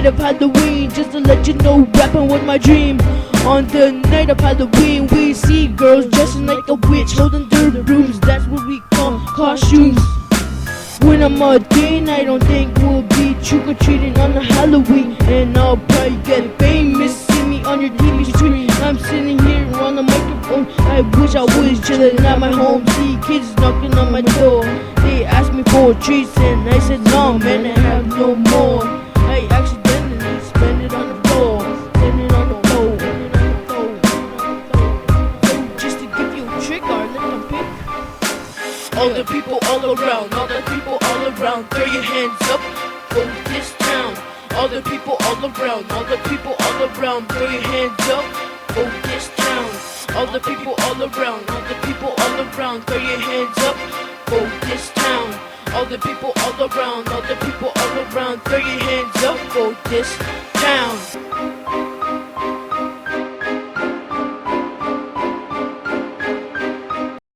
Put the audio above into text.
night of Halloween, just to let you know, rapping was my dream. On the night of Halloween, we see girls dressing like a witch, holding their brooms. That's what we call costumes. When I'm a teen, I don't think we'll be trick-or-treating on the Halloween, and I'll probably get famous. See me on your TV screen. I'm sitting here on the microphone. I wish I was chilling at my home. See kids knocking on my door. They asked me for treats, and I said no, man, I have no more. I accidentally spent it on the floor. Spent it on the floor. Just to give you a trick or a little pick. All the people all around, all the people all around, throw your hands up for this town. All the people all around, all the people all around, throw your hands up for this town. All the people all around, all the people all around, throw your hands up for this town. All the people all around, all the people all around, throw your hands up for this town.